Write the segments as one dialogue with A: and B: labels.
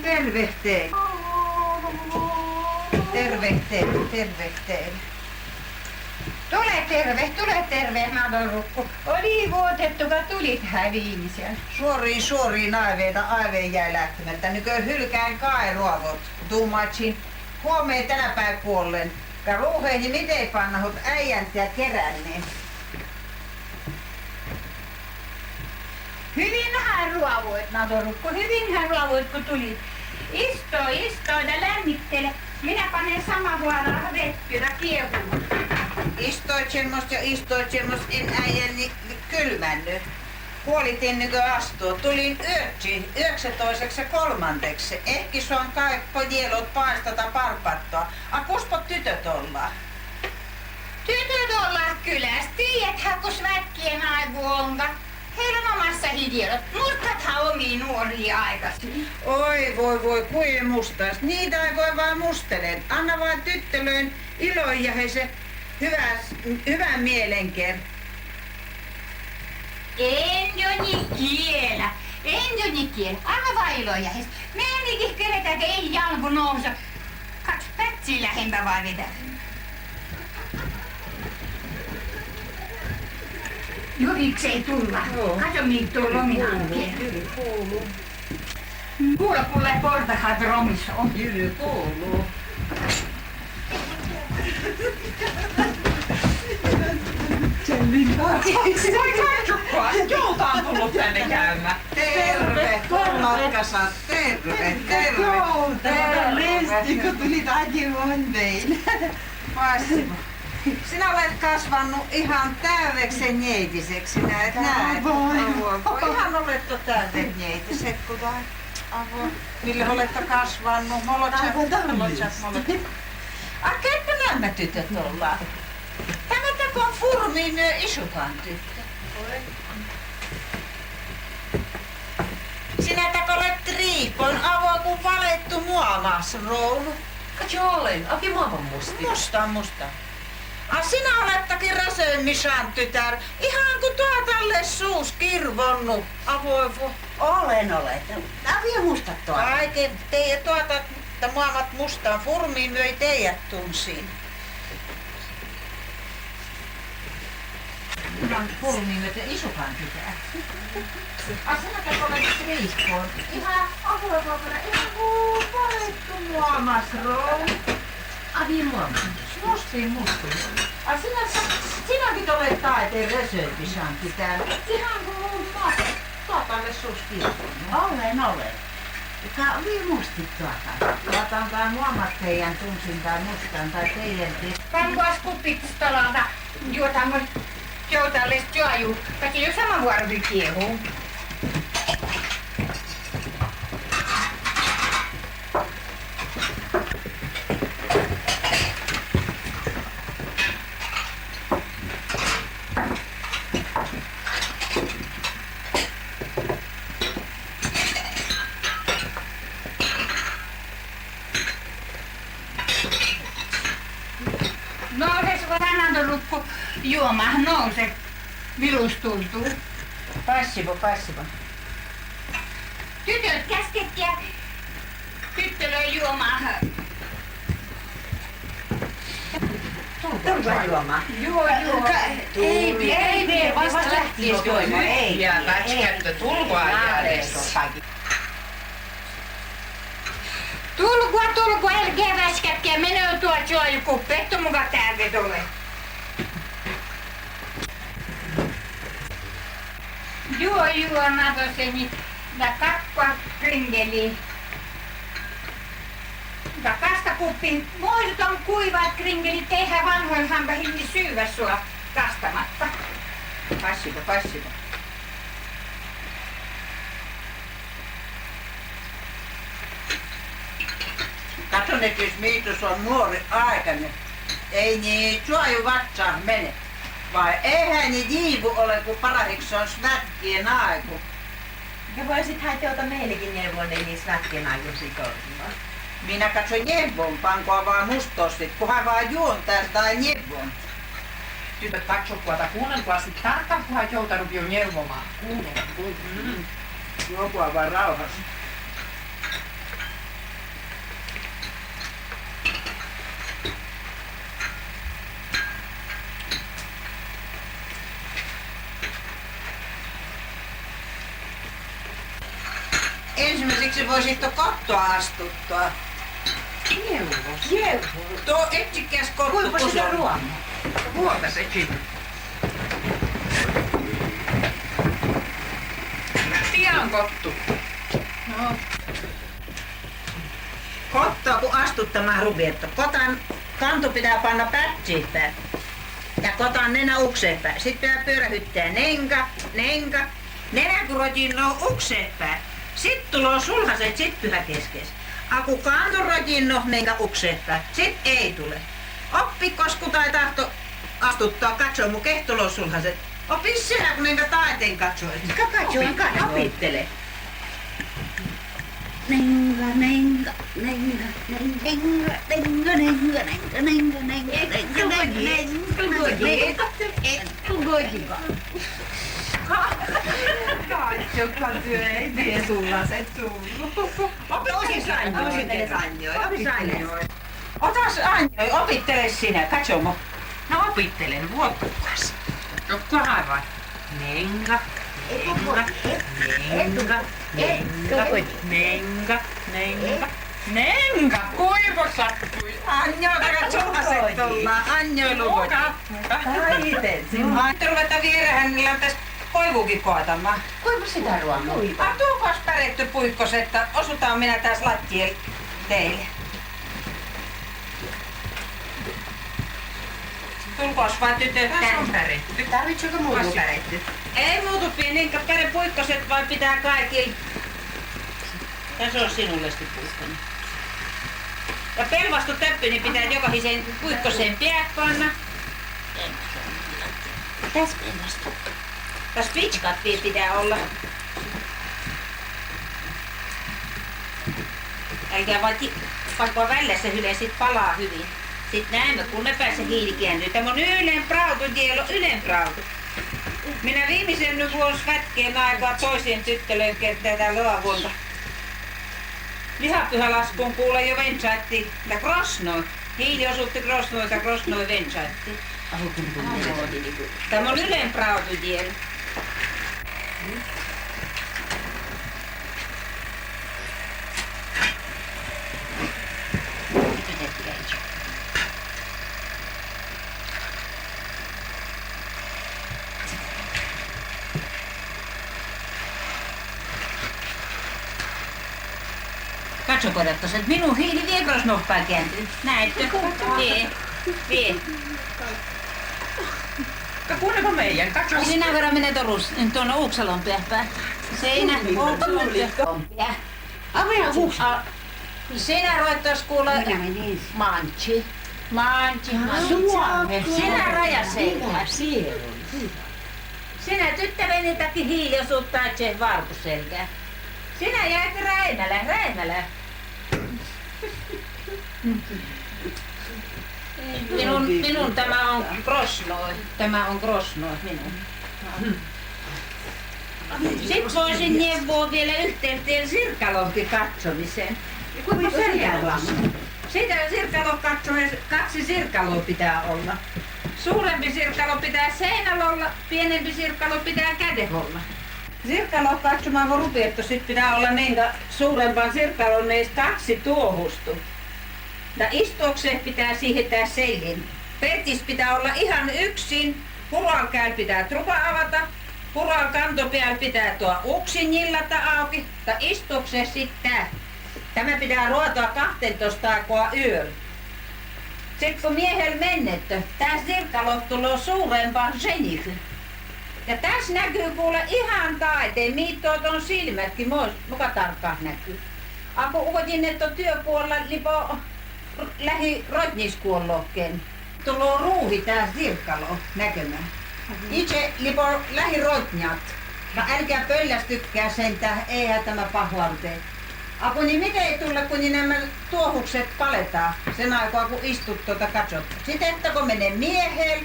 A: Terve teille. Terve teille. Tule terve, Madonrukku. Oli vuotettu, kun tulit häviimisellä. Suoriin aiveen jäi lähtemättä. Nykö hylkään kairuavot. Tuumatsin huomeen tänä päin kuollen. Ka ruuheeni miten pannahut äijänt ja keränneen. Hyvinhän ruovuit, Madonrukku. Hyvinhän ruovuit, kun tulit. Istoi ja lämmittele. Minä panen sama huolella vettyä kiehumaan. Istoit semmos, en äijäni kylmännyt. Puolitin nykö astua. Tulin yöksi toiseksi ja kolmanteksi. Ehki suon kaikko jielot paistata parpattoa. A kuspot tytöt ollaan? Tytöt ollaan kylässä. Tiedäthän, kus väkkien aivu onka. Heillä on omassa hidielot. Mustathan omia nuoria aikaisin. Oi voi, kuin mustas. Niitä ei voi vaan mustelen. Anna vaan tyttölöön ilon ja he se hyvän mielenker. En jo kielä. Anna vaan ilon ja he. Me enikin keretään, että ei jalku nousa. Kats pätsiä lähempä vaan vetää. Juriks ei tulla. Kato mihin tuo lominaankin.
B: Jyri kuuluu.
A: Kuule pulle portahat romissa on.
B: Jyri kuuluu.
C: Jouta on tullut tänne käymään.
A: Terve, Matkasat, terve.
B: Listi, kun tulit ajimontein.
A: Vassimo. Sinä olet kasvanut ihan täydeksi neitiseksi, näet. Ihan olette täydet neitiset, kun mille olette kasvanut. Molotset. Kerpä nämä tytöt ollaan. Tämä on Furmin isukan tyttö. Sinä olet Triipon avo, kun valettu muomasroulu.
C: Katso olen, aki maailman musti.
A: Musta. Sinä olettakin Räsöön-Misan tytär. Ihan kun tuotalle suus kirvonnut. Avoivo.
B: Olen. Avio mustat tuolla.
A: Kaiken teidän tuotat, että muamat mustaan Furmiin möi teidät tunsiin. Ihan Furmiin möi isukan tytär. Sinä olet Triipon. Ihan avoivo, ihan kun valettu muomasroulu.
C: Avi maailman.
A: Mustiin. Sinäkin olet taiteen Räsöön-Misan tytär. Ihan kuin mun tuotalle suus kirvonnut.
B: Olen. Ka avio mustit tuota.
A: Tuotan kai muomat teidän tunsin tai mustan tai teidän
D: Pankuas kuppitustololta juotaan mun joutalles juoju. Kaikki jo sama vuorovi kiehuu. Madonrukku juomaan nouse. Vilus tultuu.
A: Passivo.
D: Tytöt käskettiä tyttölöö juomaan.
B: Tulkaa juomaan.
D: Joo. Ei vie vasta lähtis juomaan.
B: Ei.
C: Ja lätskättö tulvaa jäädessä.
D: Tulkua, älkää väskätkää. Menee tuo juojukuppi, et muka täältä tule. Juo, Natoseni. Ja kakkua kringeli. Ja kastakuppiin. Voisit on kuivat kringelit, tehdään vanhoin hampahin syyvä sua kastamatta.
A: Passivo. Katson, että jos Miitus on nuori aikainen, ei niin suoju vatsaan mene. Vai eihän niin jiivu ole, kun parahiksi on svätkien aiku.
B: Ja voisit teota meillekin neuvon, ei niin svätkien aikuisia koulumaan.
A: Minä katson neuvon, pankoa vaan mustostit, kunhan vaan juon tästä neuvon.
C: Tytöt kuunnelkaa sit tarkkaan, kunhan joutanut jo neuvomaan.
A: Juopua vaan rauhassa. voisit kottoa astuttaa.
B: Jeuvo.
A: Tuo etsikäs kotto.
B: Kuinka sitä ruomme?
C: Huolta sekin. Tian kottu.
A: No. Kottoa kun astuttamaan ruvietta. Kotan kanto pitää panna pätsiipään. Ja kotan nenä ukseepään. Sitten pitää pyörähyttää nenka. Nenä kun rotin no ukseepään. Sitten tuloo sulhaset sit pyhä keskes. Aku kanto rotin no nenka ukseepään. Sit ei tule. Oppi kosku tai tahto astuttaa katsoo mun kehtoloo sulhaset. Oppi sinä kun nenka taiteen katsoit.
B: Katsoin. Opittele.
C: Joka työ ei tee sulla se tullut.
B: Opittele sanjoja.
A: Otas Anjoi, opittele sinä, katso mun.
C: No opittelen vuotukas. Jotka harva. Nenga. Nenga. Kuiva sattui.
A: Anjoi, kakat sulhaset tullaan. Anjoi luvut.
B: Taiten.
A: Sitten ruveta vierään, niillä on tästä koivukin koetamaan.
B: Kuinka sitä ruokaa?
A: Tuokas päretty puikkos, että osutaan minä tässä lattielle teille. Tulkoos vaan tytöt tänne.
B: Tarvitseeko muuta päretty?
A: Ei muutu pienenkä pärepuikkoset, vaan pitää kaikilla. Tässä on sinulle sitten puikkoni. Ja pelvastu töppy, niin pitää jokaisen puikkoseen päät panna. Tässä pelvastu. Tässä pitskattiin pitää olla. Älkää vaikka välissä hyle, sit palaa hyvin. Sitten näemme, kun ne pääsee hiili kääntyy. Tämä on ylenprautu. Minä viimeisen nyt vuosi vätkeen aikaa toisien tyttöjen tätä luovunta. Lihapyhälaskuun kuulee jo vensaatti ja krosnoi. Hiili osuutti krosnoi vensaatti. Tämä on ylenprautu dielo. Katso kodottas, että minun hiili vie krosnohpaan kääntyy. Näetkö? Vie.
C: Kuunneko meidän? Katso.
A: Sinä verran menee tuonne Uuksalon päähän. Seinä, Uuksalon päähän. Sinä roittais kuule Manchi. Sinä rajaselkä. Sinä tyttäreni takia hiili osuuttaa itse varpuselkää. Sinä jäät Räimälä. Minun tämä on krosnoi. Minun. Sitten voisin neuvoa vielä yhteyteen Sirkalohti katsomiseen.
B: Kuinka Sirkaloa?
A: Sitä Sirkalon katsomisen 2 sirkaloa pitää olla. Suurempi sirkalo pitää seinällä olla, pienempi sirkalo pitää kädellä. Sirkalo katsomaan kun rupeattu, sit pitää olla niin suurempaan sirkalon neistä 2 tuohustu. Ja istuokseen pitää siirtää selin. Pertis pitää olla ihan yksin. Huralkäällä pitää trupa avata. Hural kantopäällä pitää tuo uksin jillata auki. Ja istuokseen sitten tämä pitää ruotoa 12 aikaa yöllä. Sitten kun miehellä mennettä, tää sirkalo tulee suurempaan seniksi. Ja tässä näkyy kuule ihan taiteen, miittoot on silmätkin, muka tarkkaan näkyy. Aku ukotin, että on työpuolella lipo lähi rotniskuollokeen. Tuloo ruuhi tää sirkalo näkemään. Itse lipo lähi rotnjat. No älkää pöllästykää sentään, eihän tämä pahoan tee. Aku niin miten ei tulla, kun niin nämä tuohukset paletaan sen aikaa, kun istut katsot. Sitten että kun menee miehelle,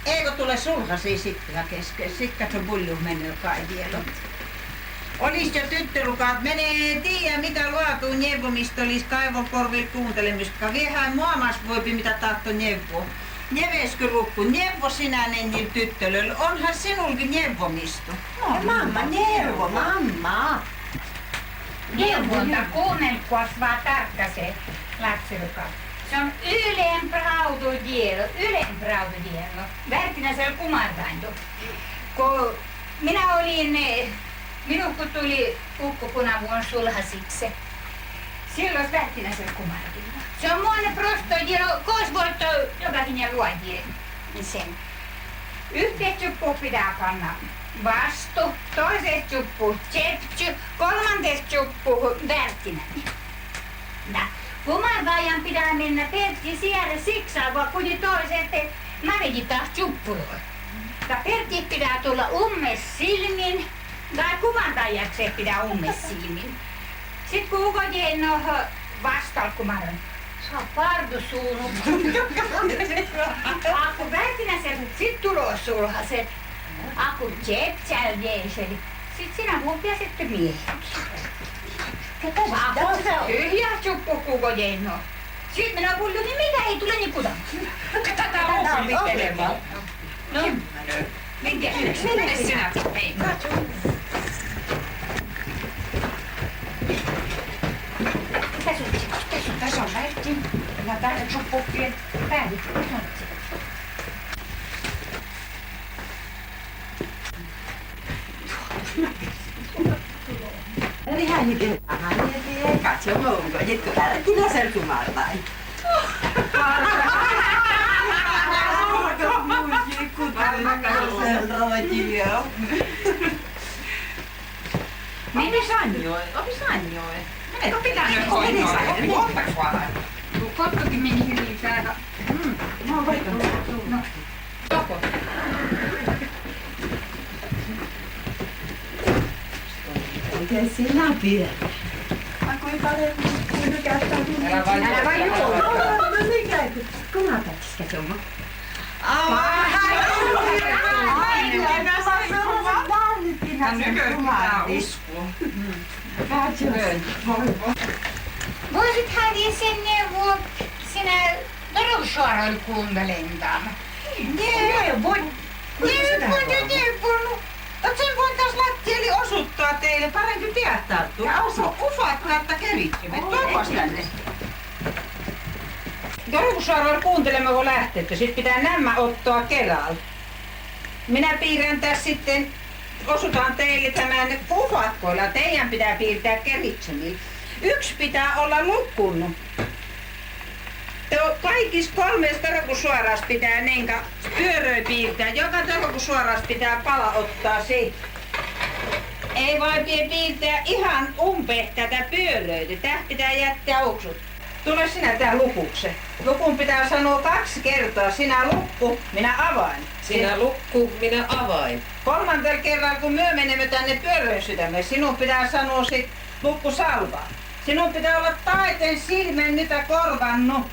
A: eikö tule sulhasi sitten kesken. Sitten katso pulju menee kai vielä. Olis jo tyttörukaat, menee tiedä mitä luotuu neuvomista olis kaivokorvilla kuuntelemista. Viehän muamas voipi mitä tahto neuvoa. Neveskö rukku, neuvo sinä niillä tyttölöllä. Onhan sinulkin neuvomista.
B: Mamma, neuvo, mamma.
D: neuvonta, kuunnelkuas vaan tarkka se lapsiruka. Se on ylenprautudielo. Värtinäisellä kumartainto. Kun minä olin, kun tuli ukko punavuon sulhasiksi. Silloin Värtinäisellä kumartainto. Se on muone prostodielo, koosvuotto jokakin ja luodien sen. Yhteen chuppuun pitää panna vastu, toiseen chuppuun tseptsy, kolmanteen chuppuun Värtinäinen. Kumarvaajan pitää mennä Pertti siellä siksaa, kun toiset navikin taas chuppuloi. Pertti pitää tulla ummes silmin, tai kumartaajakseen pitää ummes silmin. Sitten kun ukojen vastalla kumaran, saa pardusuunu. Aku Värtinäisen sit tulos sulhaset. Aku tseptsääl jeeseli. Sit sinä vuopia sitten miehenkin. Aku tyhjää chuppu kukojen no. Sit minä kuulin, niin mitä ei tule niin putaan.
C: Tätä on opittelemaan.
D: No, minkä?
C: Mene sinä. Hei. Tässä on lähti. Ja tänne chuppukkien päälle.
B: Eli hän nyt katso muunko, nyt kun Värtinäisellä kumartain. Mene sanjoe, opi sanjoe.
C: No pitää nyt hoitaa. Ottaks vaan?
D: Kottokin meni hyvin täällä.
B: No voitan.
D: No, toko.
B: Oikein sinä pidät. Kuinka paljon käyttää?
C: Älä vaan juo.
B: No niin käy. Kumartatiskä summa.
D: Voisit häviä sen neuvoa sinä Dorossuaralla kuuntelentaan.
A: Neuvon. Sen voin taas lattieli osuttaa teille. Parempi tietää. Ufaat laittaa kerittimet. Toivos tänne. Dorossuaralla kuuntelemme, kun lähtette. Sitten pitää nämä ottaa kerralla. Minä piirrän tässä sitten, osutaan teille tämän ufatkoilla. Teidän pitää piirtää keritsemillä. Yksi pitää olla lukkunut. Kaikissa kolmessa torkusuorassa pitää nenkä pyöröi piirtää. Joka torkusuorassa pitää pala ottaa siitä. Ei voi piirtää ihan umpeen tätä pyöröitä. Tää pitää jättää uksut. Tule sinä tää lukukse. Lukun pitää sanoa 2 kertaa. Sinä lukku, minä avain.
E: Sinä lukku, minä avain.
A: Kolmantella kerralla kun myö menemme tänne pyöröön sydämeen, sinun pitää sanoa sit lukku salva. Sinun pitää olla taiteen silmän nyt korvannut.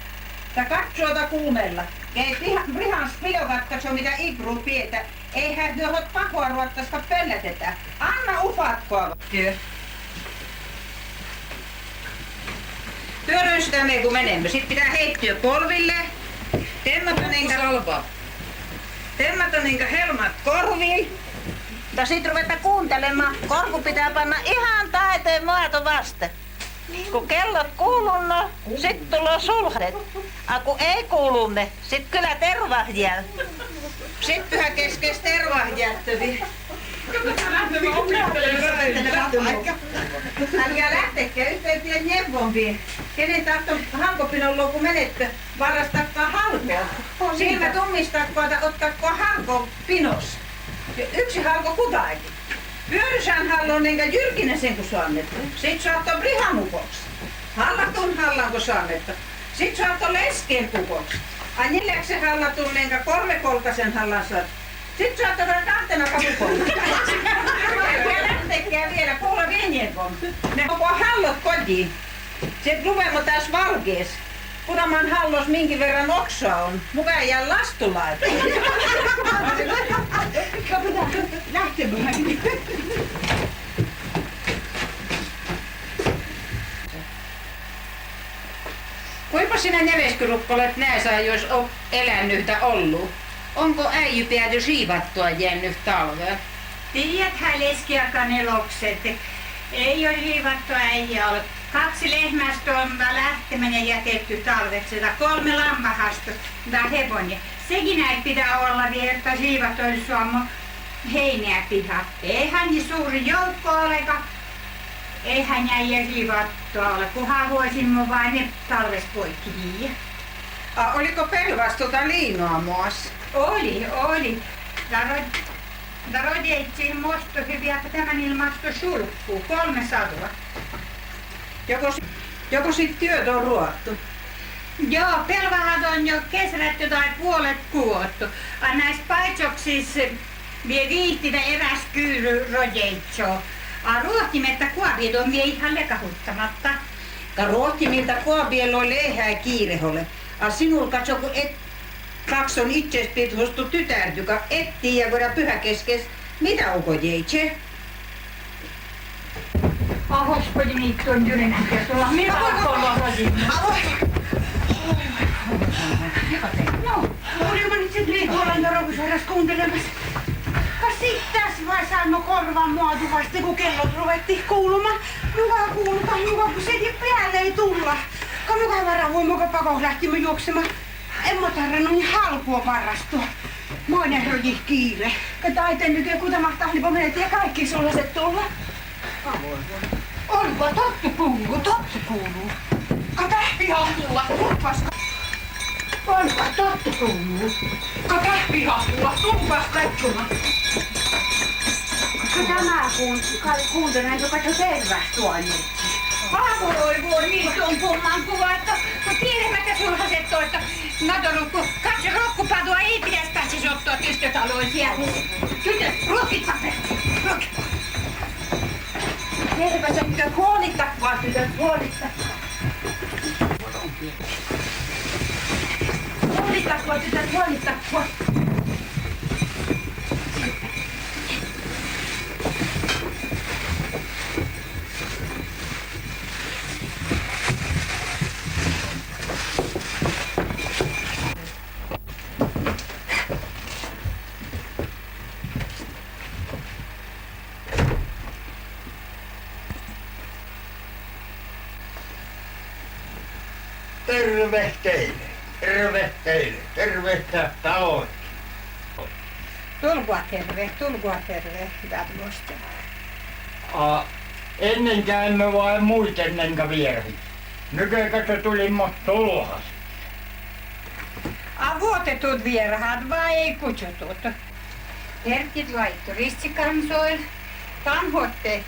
A: Ja katsoota kuumella. Ei rihans pidokatta, mitä Ibru pietä. Eihän hyöhot pakoa ruottaista pöllätetä. Anna ufatkoa. Pyöröön sydämeen kun menemme. Sitten pitää heittyä polville. Temmata niinkä helmat korviin. Ja sit ruveta kuuntelemaan. Korku pitää panna ihan taiteen muoto vasten. Kun kellot kuulunno, sit tuloo sulhaset. Kun ei kuulunne, sit kyllä tervahjäl. Sit pyhä keskeis tervahjättövi. Älkää lähtekää yhteen tien neuvompiin. Kenen tahto halkopinolla kun menette, varastakkaa halkoa. Silmät ummistakkoa tai ottakkoa halkoa pinos. Ja yksi halko kutaikin. Pyörysään hallon enkä Jyrkinäsen kun saannetta. Sit saattaa brihamukoksi. Hallatun hallan kun saannetta. Sit saattaa leskeen kukoksi. Anjiljaksen hallatun enkä kolmekolkasen hallan saat. Sit saattaa olla 2 kapukolla. Ja lähtekää vielä kuulla venjevon. Ne koko hallot kotiin. Sit luvemme taas valkees. Punaman hallos minkin verran oksaa on. Mukaan jää lastulaita. Lähtemään. Kuinka sinä neveskyrukko olet näissä, jos on elänyhtä ollut? Onko äijypääty siivattua jännyt talvea?
D: Tiedäthän leskiakan elokset.
A: Ei ole hiivattua, ei ole. 2 lehmästä on lähteminen jätetty talveksi, 3 lammahasta ja hevonen. Sekin ei pidä olla vielä, että hiivat olisi suomu heiniä piha. Eihän niin suuri joukko olekaan. Eihän näin hiivattua ole, kunhan voisimme vain ne talves poikki hiiä.
F: Oliko pelvastota liinoa muassa?
A: Oli. Darodjeittiin muosto hyviä, että tämän ilmasto sulkkuu 3 sadua.
F: Joko sit työt on ruottu?
A: Joo, pelvahat on jo kesäretty tai puolet kuottu. Näissä paitsoksissa vie viihtitä eräs kyyry rojeitsoo. Ruohtimetta kuopiet on vie ihan lekahuttamatta.
F: Ruohtimilta kuopiel oli lehää kiireholle. Sinul katso, kun kaksi on itsespitustu tytär, joka etsii ja voidaan pyhäkeskes. Mitä onko jeitse?
A: Ahospodi niitä on jyrinät ja tuolla. Minä alkoilla rojin. No, olemme nyt sit liikuolan ja rovusairaas kuuntelemassa. Kas sit tässä vai saimme korvan muotuvasti, kun kellot ruvettiin kuulumaan. Nukaa kuulutaan, kun se päälle ei tulla. Kun nukaa varavoimme, kun pakoon lähtimme juoksemaan. En mä tarvinnut niin halkua varastua. Moinen roji kiire. Taiteen nykyä kuta mahtaa, niin menet ja kaikki sullaiset tulla. Onko totta kuuluu? Kato pihakulla, tuppas. Onko totta kuuluu? Kato pihakulla, tuppas katsomaan. Tämä kuuntelen, joka katso tervästuoljetti. Voi, niitä on kumman kuva, että tiedämättä sulhaset toista. Natorukku, katso rokkupatua ei pitäisi pääsis ottaa tistötaloon siellä. Tytöt, ruokit paperi, ruokit. Terveys on tytöt, huolittakaa tytöt, huolittakaa. Huolittakaa tytöt, huolittakaa.
G: Terve teille, terve taloon.
A: Tulkoa terve, hyvät muistelut.
G: Ennen käymme vain muuten enkä vierhi. Nykyään se tuli mut tulhas.
A: Vuotetut vieraat vai ei kutsutut? Terkit laittu ristikansoil, tanhotte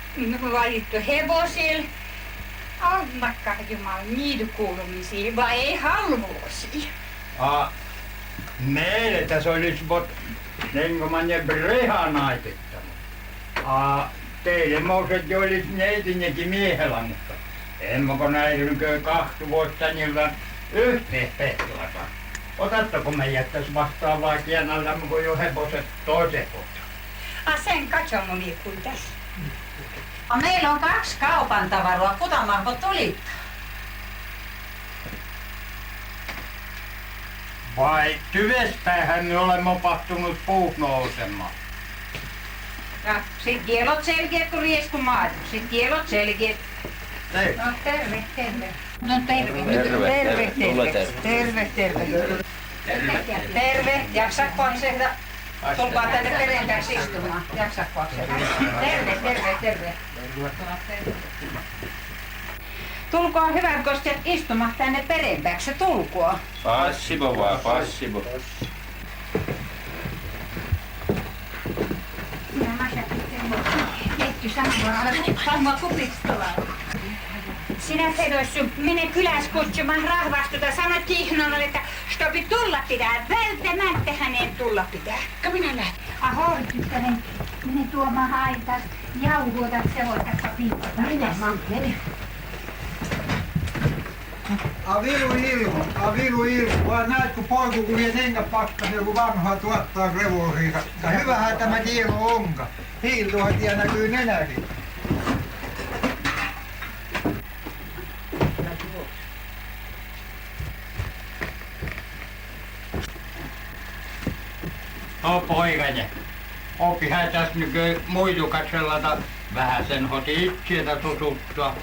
A: valittu hevosil. Annakaa Jumala niitä kuulumisia, vai ei halvuosia?
G: Meille tässä olisi vot nengoman ja brehan naitettava. Teille mouset jo olisi neitinnekin miehellä, mutta emmekö näin nykyään 2 vuotta niillä yhteen pehlata. Otatteko me jättäis vastaavaa kienaltamme, kun jo hevoset toisen kohtaan?
A: Sen katsomu liikkuu tässä.
B: Meillä on 2 kaupan tavaroa, kutamaanko tulit?
G: Vai tyvespäähän me olemme opahtunut puut nousemaan?
A: Ja sit kielot selkeät kun riesku maat. Sit kielot selkeät. No terve. No terve. Jaksatko aksehda? Tulkaa tänne perjantaiksi istumaan. Jaksatko aksehda? Terve. Tulkaa hyvän kostet istumaan tänne perjantaiksi. Tulkoa.
H: Passivo vaan, passivo.
A: Samma kupistolaan. Sinä Fedossu, mene kyläs kutsumaan rahvastuta. Sano Tihnolle, että stopi tulla pitää. Välttämättä hänen tulla pitää. Minä lähden. Tyttären, mene tuomaan haitas. Jauhuotat sevoitakka piipata. Mene.
I: Avilu ilmu, vaan näet kun poiku kun vie nenkä pakkas joku vanhaa tuottaa revolvia. Ja hyvähän tämä tielo onka. Hiiltuhatia näkyy nenäkin.
G: Poikainen, opihän tässä nykyään muitu katsellata Vähän sen hoti itseätä tututtua.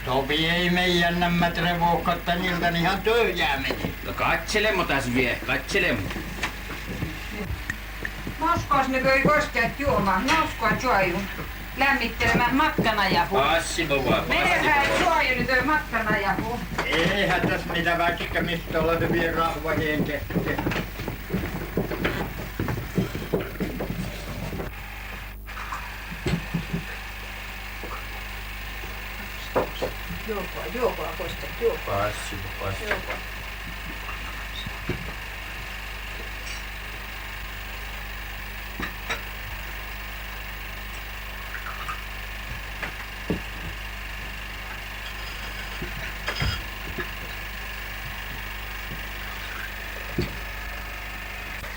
G: Topi ei meidän nämä revohkatta niiltä ihan töjää meni.
H: No katselemo tässä vie, katselemo.
A: Nouskois ne ei kosteet juomaan. Nouskoa juoju. Lämmittelemään matkanajapu.
H: Passivo vaan,
A: Menehän
H: passivo.
A: juoju nyt matkanajapu.
G: Eihän tässä mitä vätkämistä olla hyviä rahvahien kesken.
B: Juokoa kosteet, juokoa.
H: Passivo, passivo.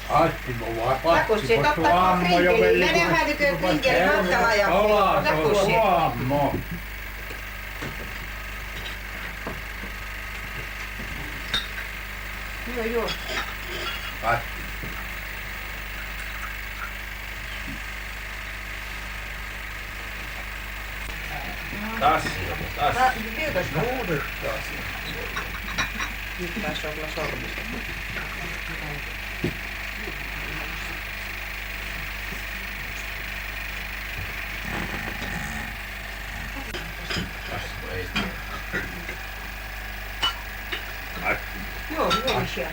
G: Passivo vaan,
B: Takussi,
G: passivo.
B: totta
G: Suammo jo
B: frinkeli.
G: veli.
B: Menehän tykö frinkeli matkanajapu.
G: Kala,
B: Takussi.
G: suammo.
B: Joo.
H: Tassio, tassio.
B: Piutas uudestaan. Nyt taas olla sormista.
H: Passivo ei.
B: Joo, siellä.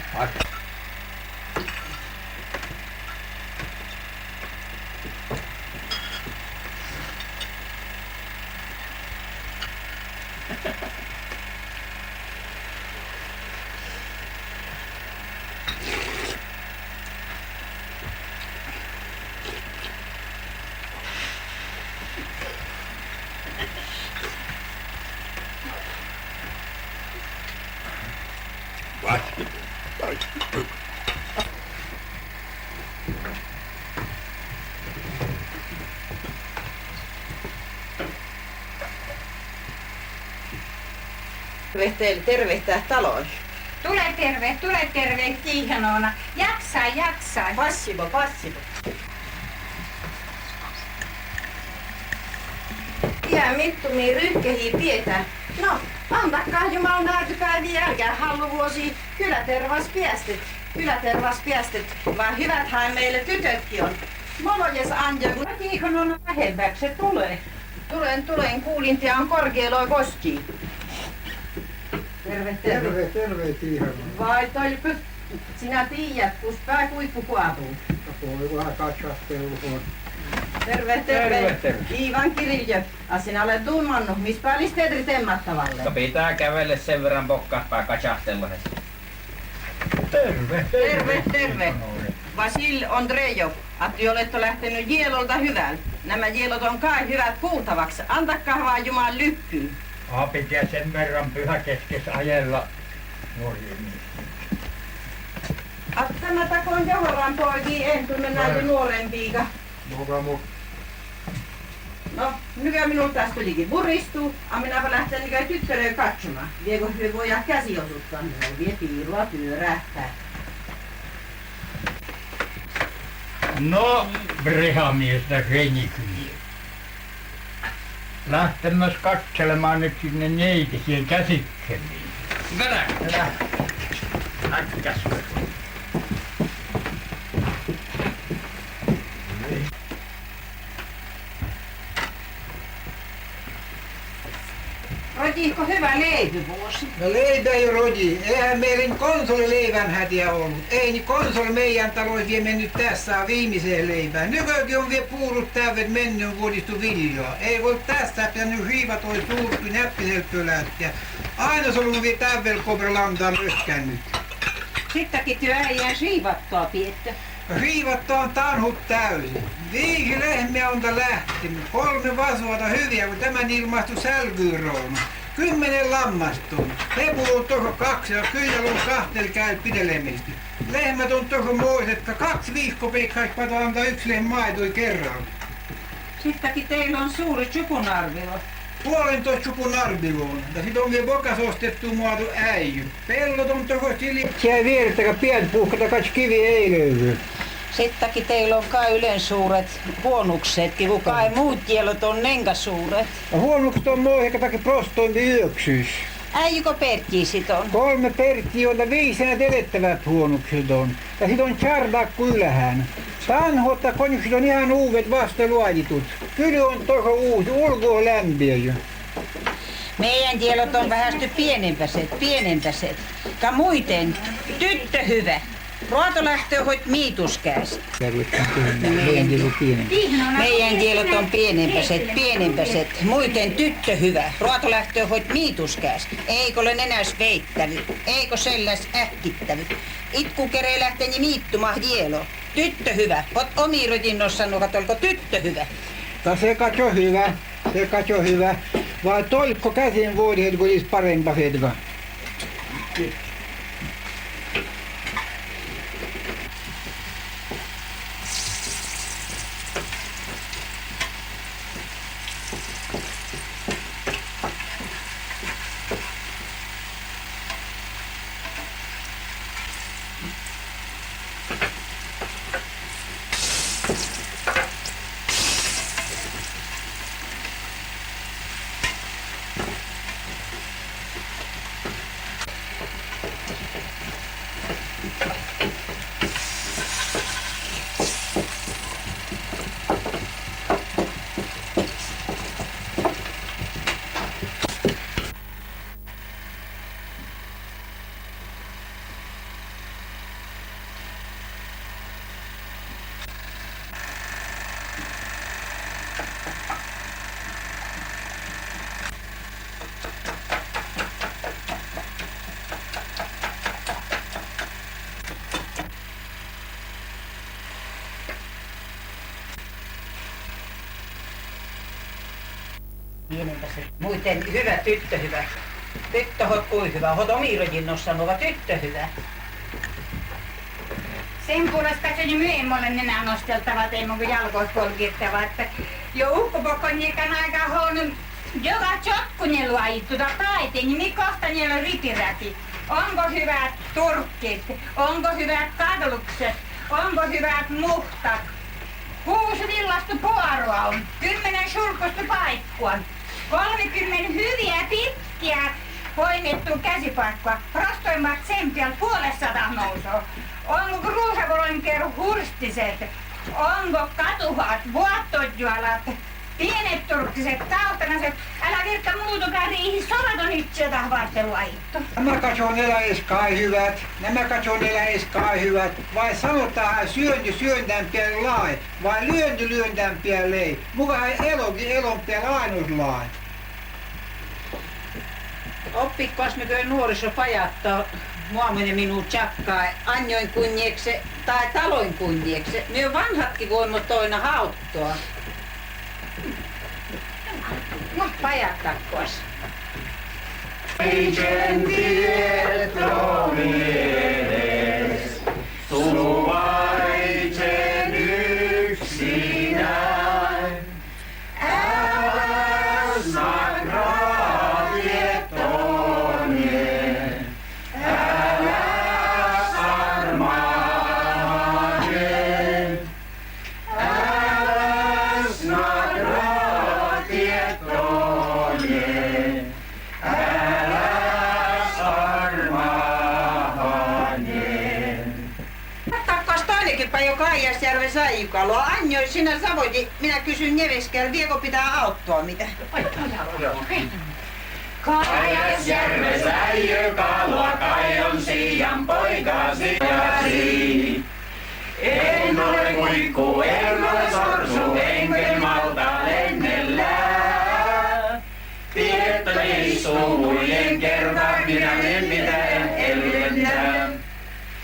B: Tervehtää taloon.
A: Tule terve, Tiihanoona. Jaksaa.
B: Passivo. Jää mittumia ryhkehiä pietä. No, antakaa Jumalan näytöpäivien jälkeen halluvuosi kylätervas piästet. Vaan hyväthän meille tytötkin on. Molojes Anja, kun
A: Tiihanoona vähemmäksi se tulee.
B: tulen, kuulin, ja on korkealoi koski.
I: Terve Tiihanoa.
B: Vai toi sinä tiedät, kus pääkuippu kuatuu.
I: Voi vähän katsastelua.
B: Terve. Iivan Kirjö. Sinä olet tuumannut, missä päälis Petri temmattavalle.
H: No pitää kävellä sen verran pokkaspää katsastella.
B: Terve. Vasil Andrejov, että olette lähtenyt Jielolta hyvällä. Nämä Jielot on kai hyvät kuultavaksi. Antakaa vaan Jumalan lykkyyn.
G: Pitää sen verran pyhäkeskes ajella nuoriin.
B: Tämä takoon Johoran poikiin, en tunne näitä nuorempiika.
I: Mukamu.
B: No, nykä minulta tästä tulikin puristuu. Minäpä lähtee nykä tyttöreen katsomaan. Viekö hyö voidaan käsi osuttaa, niin vie piirua työrähtää.
G: No, rehamiestä renikyliä. Lähtemäs katselemaan nyt sinne neitisiin käsittelyyn.
H: Vedä!
G: Äkkäs.
A: Rotihko hyvä leipivuosi?
I: No leipä ei rodi. Eihän meillä konsolileivän hätiä ollut. Ei niin konsoli meidän taloissa vielä mennyt tässä viimeiseen leipään. Nykyäkin on vielä puurut täydet mennyt vuodistu viljaa. Ei voi tästä pitänyt riiva toi suurpi näppisellä pölättiä. Aina se on ollut vielä täyvel kobralantaan ryhkännyt.
A: Sittenkin työ äijän siivattua piettä.
I: Riivat on tanhut täysin. 5 lehmiä on lähtenyt. 3 vasuata hyviä, kun tämän ilmastu sälkyroona. 10 lammastun. Hepu on tuohon 2 ja kyllä on 2 käy pidelemistä. Lehmät on tuohon moiset, 2 viikkopeikkaa antaa 1 lehmä maitoi kerralla.
A: Sittenkin teillä on suuri chupunarvio.
I: 1,5 chupun arvivoon. Ja sit on vielä bokas ostettu muoto äijy. Pellot on tuohon silitsiä vierestä, pienpuhkata kats kivi ei löydy.
F: Sittäkin teillä on kai yleensä suuret huonuksetkin, kun kai muut tielot on nenkä suuret.
I: Huonukset on mohikatakin prostoimpi yöksyys.
F: Äijykö Pertti sit on?
I: 3 Perttiä on ja 5 edettävät huonukset on. Ja sit on chardakku ylhään. Tanhotta konjukset on ihan uudet vasta luojitut. Kyllä on toho uusi, ulko on lämpiä jo.
F: Meidän tielot on vähästy pienempäset. Ka muiten, tyttö hyvä. Ruoto lähtee hoit miituskäs. Meidän tielot on pienempäset. Muiten tyttö hyvä. Ruoto lähtee hoit miituskäs. Eikö ole nenäs veittävy? Eikö selläs ähkittävy? Itku keree lähteni miittuma dielo. Tyttö hyvä. Ot omirotinnossa sanoo, olko tyttö hyvä.
I: Se kato hyvä. Vai tolkko käsin vuodet, kun olisi parempaa setka.
F: Muuten hyvä tyttö hyvä. Tyttö hot kui hyvä. Hot omirojinnossa sanova tyttö hyvä.
D: Sen puolesta se myöhemmin olen nenää nosteltava, ei mun jalkois polkittava, että jo ukkopokkonjekan aika on joka tsotkunen luajittuta taiteen, niin mi kohta niillä on ritiräti. Onko hyvät turkkit? Onko hyvät kadlukset? Onko hyvät muhtat? 6 villastu puoroa on, 10 sulkustu paikkua, 30 hyviä pitkiä poimittu käsipaikkoa, rostoimmat sen pian 500 nousoo. Onko ruusavolon kerran hurstiset? Onko katuhat, vuottodjualat, pienet turkkiset, tautanaset? Älä virka muutukaan riihi, solat on itseätä vartelua itto.
I: Nämä katson eläis kai hyvät. Vai sanotaan syöntään pian lai, vai lyöntään pian lei. Mukaan elon pian ainoa lai.
F: Oppikos me kyllä nuorisopajattaa muaminen minun tjakkaa anjoin kunniekse tai taloin kunniekse. Me vanhatkin voimme toina hauttoa. No pajattakoas.
G: Iken tieto mieles, suluvaitsen yksinään. Älä sakraa tietoinen, älä sarmainen. Älä sakraa tietoinen,
F: joka Aijasjärven Saijukaloa. Anjoi, sinä savoiti. Minä kysyn Neveskäällä, vieko pitää auttaa mitä?
G: Aijasjärven Saijukaloa, kai on siian poikasi. En ole muikku, en ole sorsu, enkä malta lennellä. Tietojen suujen kerta, minä en mitään elvytä.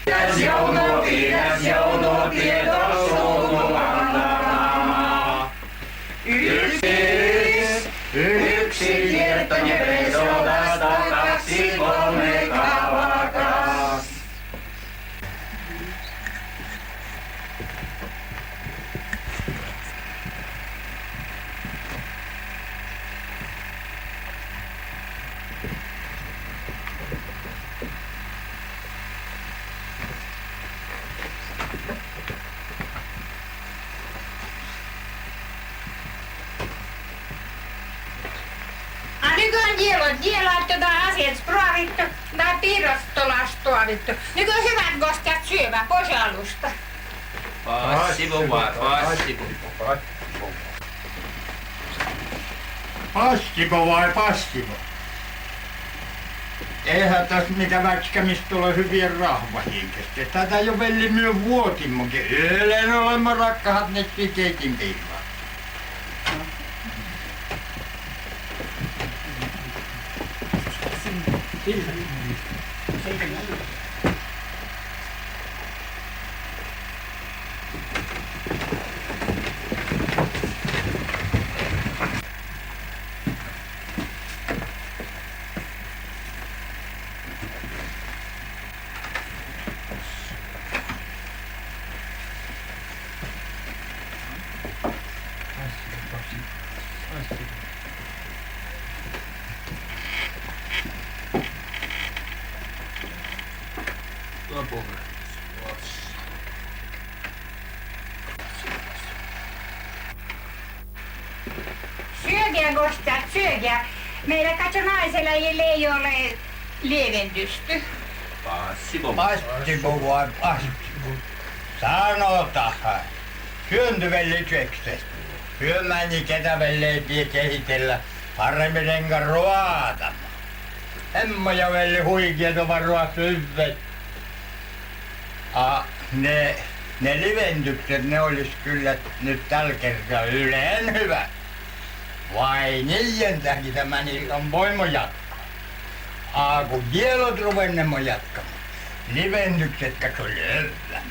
G: Pitäis joutua tieto suuhun antamaan. Yksi tietoinen pesodasta, 2, 3 kavakaa.
D: dielaittu tai asiat spraavittu tai piirastolastovittu. Nyt on hyvät kostat syövä posalusta.
H: Passivo vai passivo?
G: Passivo vai passivo? Eihän tässä mitä vätskämistä tulee hyviä rahvahiinkestä. Tätä jo velli myö vuotimmokin. Eilen olemme rakkahat nettiin keitin piivaa.
D: Syökää kostat, syökää. Meillä katso naisella ei ole lieventystä.
H: Passivo.
G: Passivo vai passivo? Sanotahan. Syöntyvelli syöksestä. Syömäni ketävelle ei kehitellä. Paremmin enkä ruoata. Hemmoja velli huikeet ovat ruoat hyvät. Ne liventykset, ne olis kyllä nyt tällä kertaa yleen hyvä. Vai niiden takia tämän illan voimo jatkaa. Kun kielot ruvennemo jatkamaan. Liventykset katso lövän.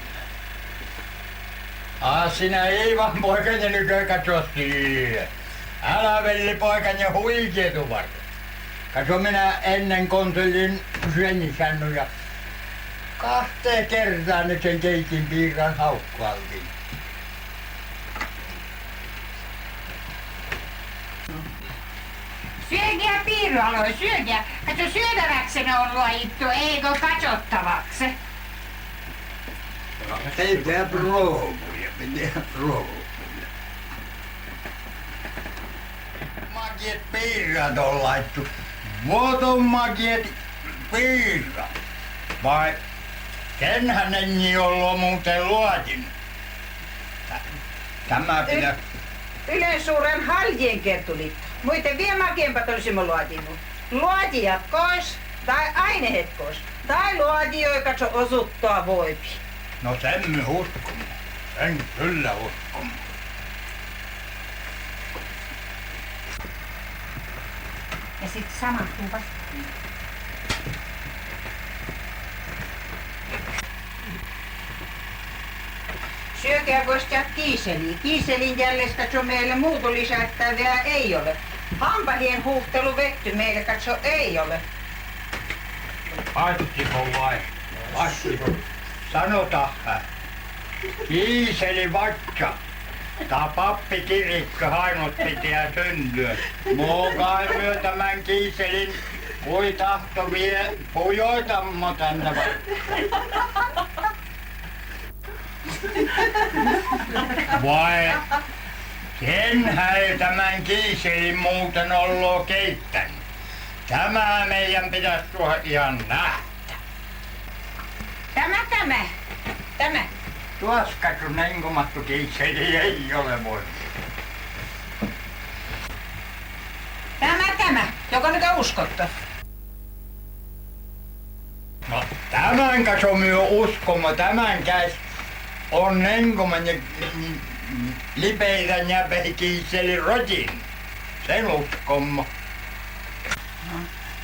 G: Sinä ei vaan poikani nyt katso syö. Älä velli poikani huikeetu varre. Katso minä ennen kontelin syönisänny ja 2 kertaa nyt sen keitin piiran haukkualtiin.
D: Syökää piiraloja, syökää. Katso syötäväksi ne on lajittu, eikö katsottavaksi?
G: Teitä proovuja, pitää proovuja. Makiet piirat on laittu. Vuoton makiet piirat. Vai kenhän enni ollu muuten luotin? Tämä pitää...
B: Yleisuuren haljien kertuli. Muuten vielä makeampat olisimme luotinut. Luotijat kois, tai ainehet kois. Tai luotijoi katso osuttaa voipi.
G: No sen me uskomme. Sen kyllä uskomme.
D: Ja sit samat vasta.
B: Syökää kostaa kiiseliä. Kiiselin jälleen katso meille muuta lisättävää ei ole. Hampahien huuhtelu vetty meille katso ei ole.
G: Passivo vai? Passivo. Sanotahan. Kiiseli vatsa. Tää pappi kirikka hainot pitää syntyä. Muukaan myö tämän kiiselin kui tahto vie pujoitammo tänne vai. Vai kenhän ei tämän kiiselin muuten ollu keittänyt? Tämä meidän pitäisi tuoda ihan nähdä.
D: Tämä.
G: Tuossa katso nenkomattu kiiseli ei ole voinut.
B: Tämä. Joko nyt uskotta?
G: No tämän katso myö uskomme, tämän käs on nenkoman ja lipeitä näpei kiiseli rotin. Sen uskomme.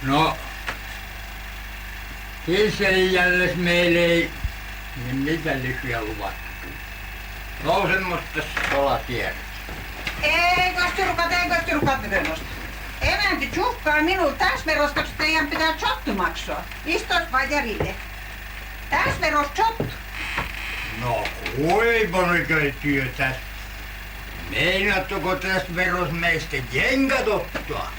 G: No, kiiseli jälles meille ei niin mitä lyhyä luvattu. No semmoista sola tiedät.
B: Ei kostirukat verosta. Emänti tjuhkaa minulle täs verosta, koska teidän pitää chottu maksua. Istos vai järille? Täs verosta chottu.
G: No kuiponiko työtä? Meinattuko tästä veros meistä jengat ottaa?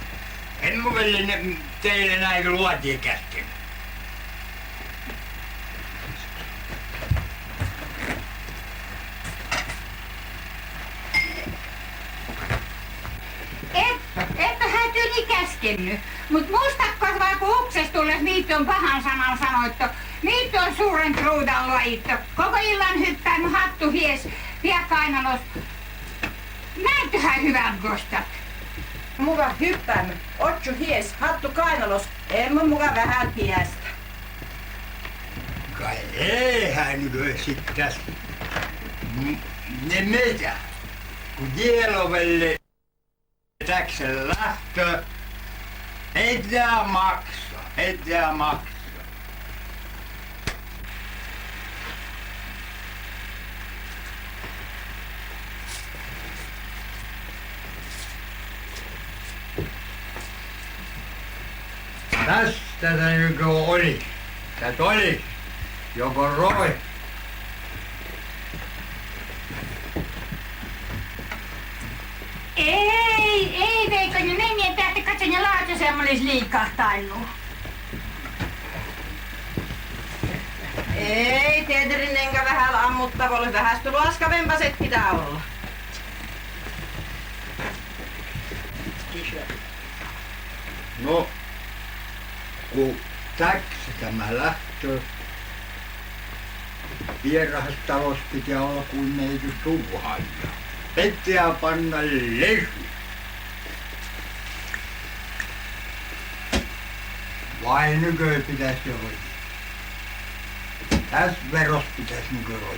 G: En mä veli teille näin luotiin käsken.
D: Että hän tyli käske. lähtenyt. Mut muistatko, vaikka ukses tulles niitä on pahan sanan sanoittu. Niitä on suuren ruudan lajittu. Koko illan hyppäänyt hattu hies, vie kainalos. Näyttöhän hyvät gostat.
B: Muka hyppäänyt. Otsu hies, hattu kainalos. En muka vähän hiästä.
G: Kai eihän nyt sitten ne mitä. Kun Jielovelle täksen lähtö, etää maksaa. Tästä nyt oli. Tätä oli. Joko roi.
D: Ei Veikkonen, meni, että katson ja Laatusen olisi liikahtainnut.
B: Ei, Teeterin enkä vähän ammuttavalle. Vähästy laskavempaset pitää olla.
G: No, kun täksi tämä lähtö, vierastalossa pitää olla kuin neity suuhaja. Pitää panna lesy. Vai nykö pitäisi olla? Tässä veros pitäisi nykö olla.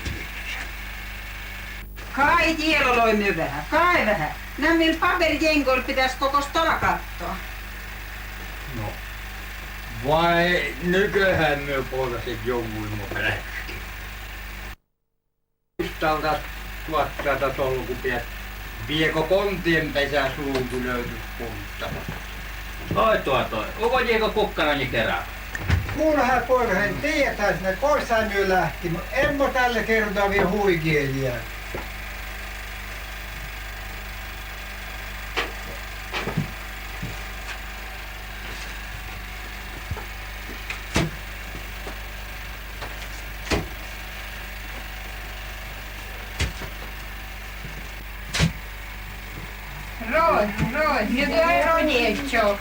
B: Kai Jielo loi myy vähän, kai vähän. Nämil paperijengol pitäisi koko stola kattoa.
G: No, vai nyköhän myö puolaset jouduimme lähti. Istalta tuottaa tolkupiet. Vieko kontien pesä suunku löytys puhuttamasta?
H: Onko Diego kukkarani kerran?
I: Kuulehan poikasen, tiedätäis ne koissain myö lähti, mut en mä tällä kertaa vielä huikeeliä.
D: Roi, nyt on rojeetso.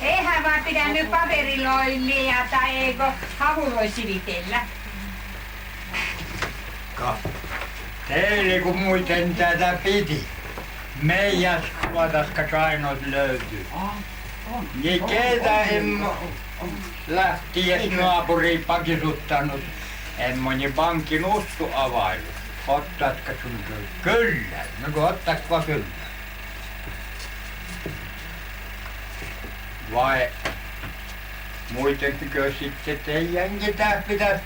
D: Eihän vaan pidä nyt paperilloilia tai eikö havuloi silitellä.
G: Teille kun muuten tätä piti. Meijäs kuotaska kainot löytyy. Niin ketä en lähties naapuriin pakisuttanut. En moni pankin ustu availu. Ottatka sun kyllä? No kun ottakva kyllä? Vai muitenkin sitten teidänkin tää pitäis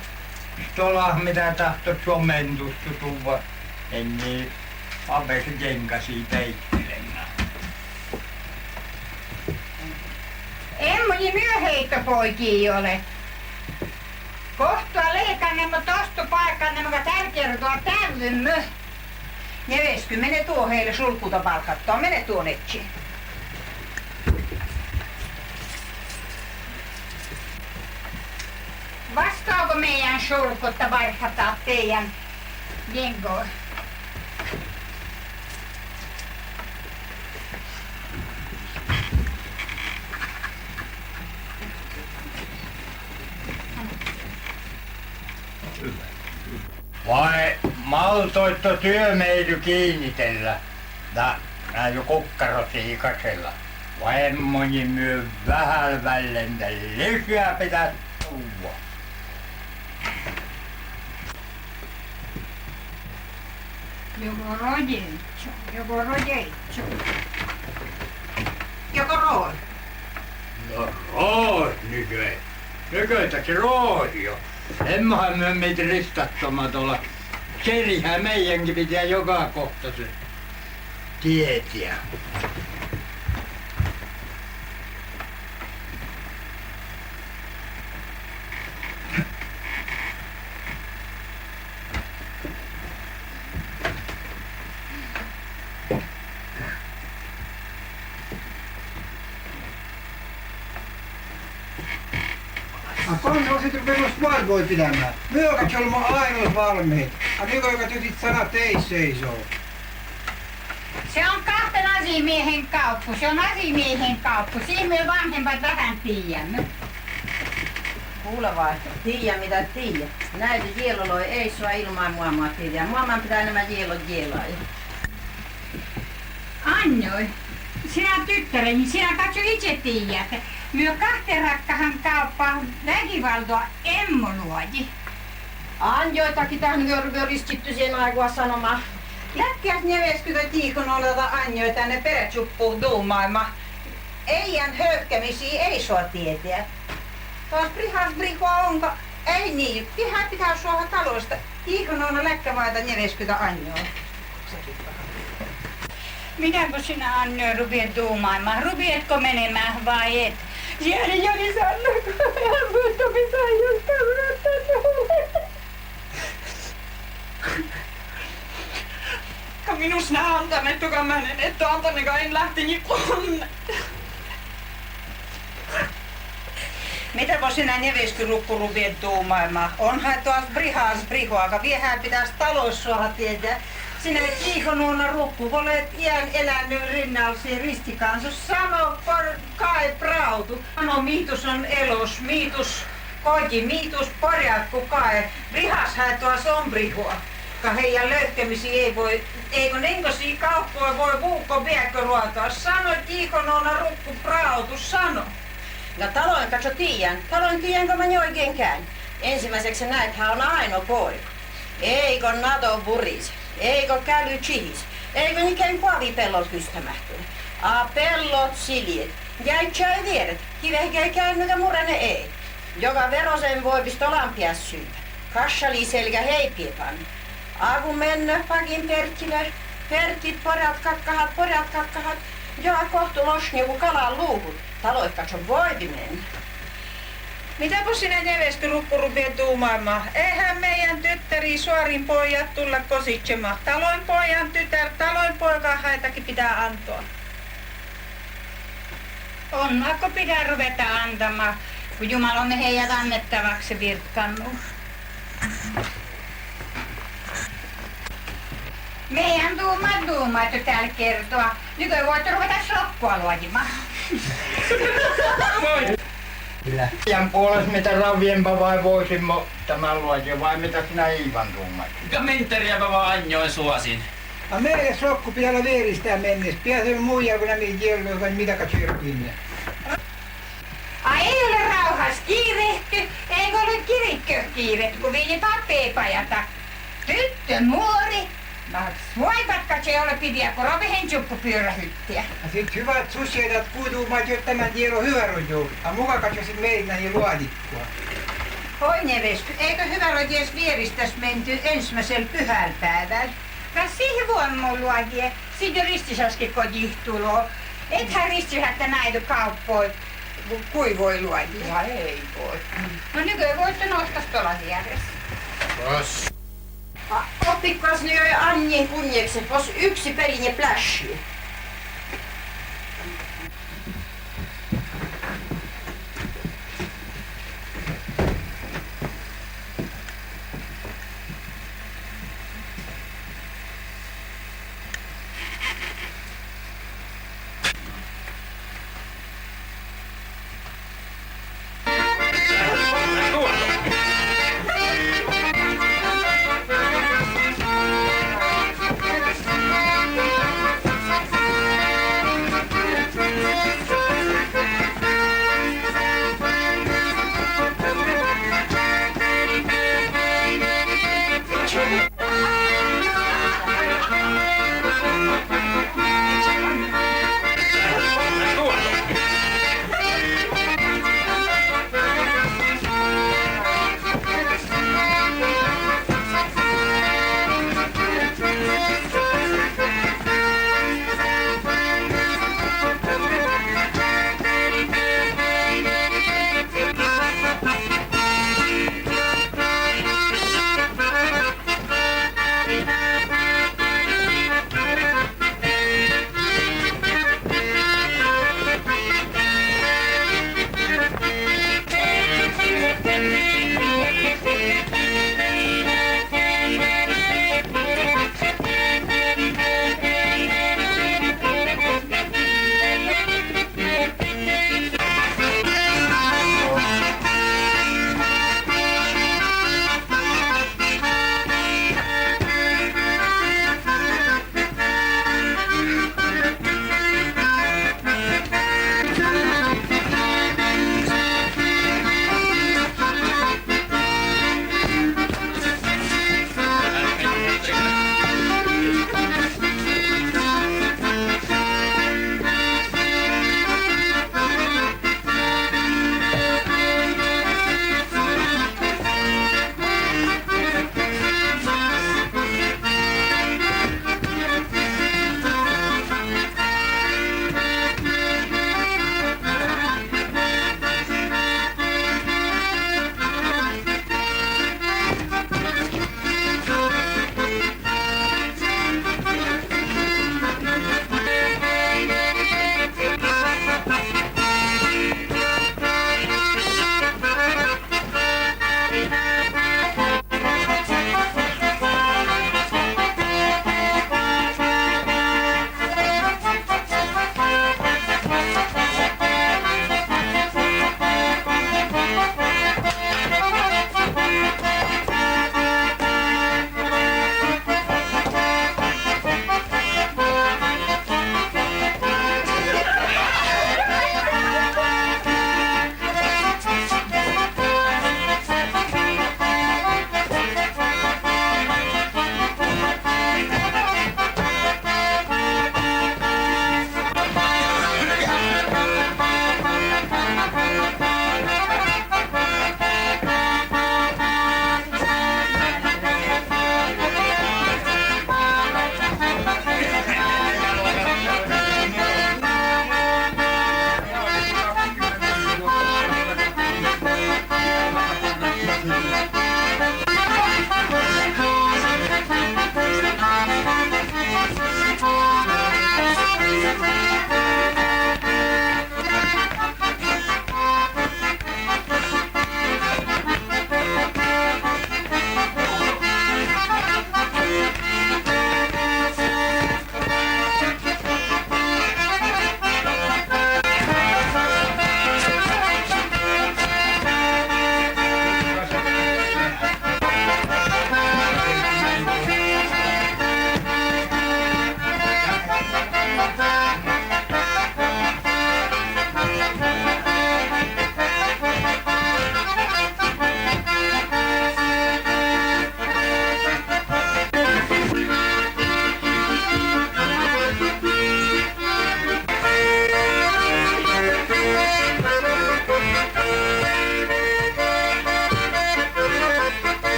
G: stolah mitä tahtot sun mentustu tuva. En niin papesi kenkasi peittelemään.
D: En moni myöheittopoikia ole. Kohtua leikanne, mutta ostopaikkanne, mutta tärkertoa täydymmö.
B: 40 tuo heille sulkuta palkattua. Mene tuon etsiin.
D: Vastaako meidän sulkutta vaihtaa teidän jengoa?
G: Vai maltoitto työmeity kiinnitellä? Nää jo kukkarosiikasella. Vai moni myö vähän vällentä lisää pitää tuua.
D: Joko rojeitso.
B: Joko roi?
G: No roos nykö. Nyköitäkin roos jo. Emmehän myö meitä ristattomat olla. Serihän meidänkin pitää joka kohta se tietää.
I: Konne on sitten ruvennut valvoin pitämään. Myökäksi olemme ainoa valmiit. A nyt joka tytit sanat ei seisoo.
D: Se on kahten asimiehen kauppu. Se on asimiehen kauppu. Siinä me vanhemmat vähän tiedämme.
F: Kuule vai, tiiä mitä tiiä. Näitä jieloloi ei sua ilman muamaa tiedä. Muaman pitää nämä jielaa.
D: Annoi, sinä tyttäreni, sinä katso itse tiedät. Myö kahteen rakkahan kauppaa väkivaltoa emmoluoji.
F: Anjoitakin tähän ristitty siihen aikua sanomaan. Lätkäs neveskytä tiikon oleta anjoita tänne perätsuppuu duumaima. Eiän höyhkämisiä ei sua tietää. Taas prihasbrikoa onko? Ei niin, pihän pitää suoha talosta. Tiikon on läkkävaita neveskytä anjoa.
D: Minäkö sinä Annoi rupeat duumaamaan? Rupeatko menemään vai et? Siellä Joni sanoo, kun hän muuttumisen ajoista
C: Ka minus nää antaneet, joka mä en antanekaan, en lähti niin onne.
F: Mitä kun sinä neveskyrukku rupeat duumaamaan? Onhan tuossa brihoa, ka viehään pitäis taloussuoha tietää. Sinä kiihonuona rukku, olet iän elänyt rinnallasi ristikanssa. Sano kai prautu. Sano miitus on elos, miitus koji, miitus porjatku kai. Brihas hää tuossa on brihoa. Ka heidän löyhkämisiä ei voi, eikö nenkosia kauppoja voi puukko viekö ruokaa. Sano kiihonuona rukku prautu, sano.
J: No taloin katso taloin kun mä oikein käyn. Ensimmäiseksi näet, hän on ainoa poika. Eikö nato buris, eikö käly chihis, eikö nikään kuavipellot kystämähtyä. A pellot siljet, jäi tjai vieret, kivehkä käynnökä murene ei. Joka verosen voi pistolampia syytä. Kassali selkä heipiepan. Aku mennä pakin perkkilä, perkit porjat kakkahat. Joka kohtu losni joku kalan luuhut. Taloit katso voipi mennä.
F: Mitäpä sinä nevesky rukku rupeat duumaamaan? Eihän meidän tyttäri suorin pojat tulla kositsemaan. Taloin pojan tytär, taloin poika haitakin pitää antaa.
D: Onnako pitää ruveta antamaan, kun Jumala on heidät annettavaksi virkannut. Meidän duumaat täällä kertoa. Nyt ei voit ruveta soppua luojimaan.
G: Kyllä. Iän puolesta mitä raviempa vai voisimme tämän luoja vai mitä sinä Iivan tuumat?
H: Ja menteriäpä vaan Anjoin suosin.
I: A meille sokku pitää olla vieristää mennessä. Pitäisi muija kun nämä kieltä, mitä katsirkiin.
D: Ai ei ole rauhas kiirehty, eikä ole kirikkö kiiretty, kun viini pappeepajata. Tyttö nuori. Voipatka se ole pidiä, kun rovehen juppupyörähyttiä.
I: Ja sit hyvät susietat kuituumaat, jotta tämän tiedon hyvä rojoon. A muka katsoisit meitä näin luodikkoa.
F: Hoi nevesky, eikö hyvä rojees vieristäs menty ensimmäisellä pyhälpäivällä?
D: Kas siihen vuonna luodie, siinä ristisaskin kotihtulo. Ethän ristisasta näitä kauppoja, kui voi luodia.
C: Ja ei voi.
D: No nykyään voitte nostas tuolla vieressä.
J: Oppikkas nyt jo Anjen kunniaksi, pos yksi perin ja plässi.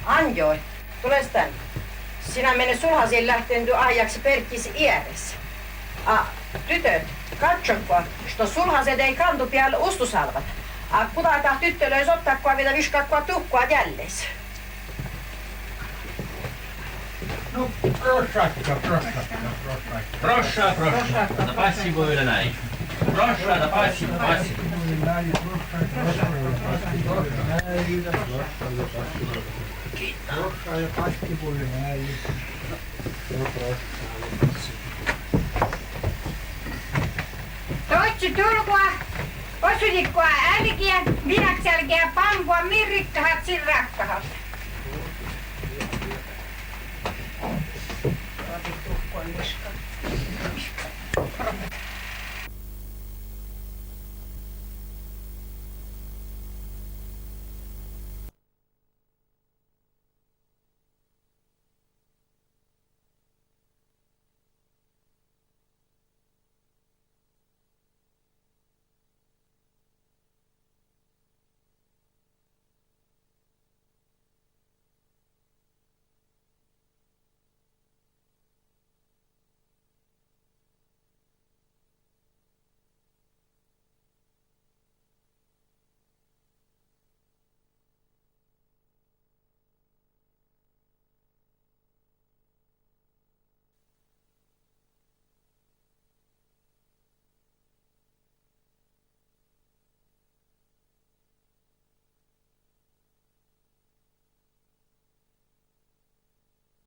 J: Anjoi, tules tänne. Sinä mene sulhasiin lähtenty ajaksi perkkisi iäressä. Tytöt, katsokkoa, što sulhaset ei kantu pian ustusalvat. Kutaita tyttölöis ottakkoa vielä viskakkoa tuhkoa jällees.
G: No, prossatka.
H: Prossaa. Ta passi voi yle näin. Prossaa, ta passi.
I: Prossaa ja paskipuoli näin.
D: Toitsi tulkoa, osutikkoa älkiä, vinakselkiä pankua, mirrikkahat sin rakkahat.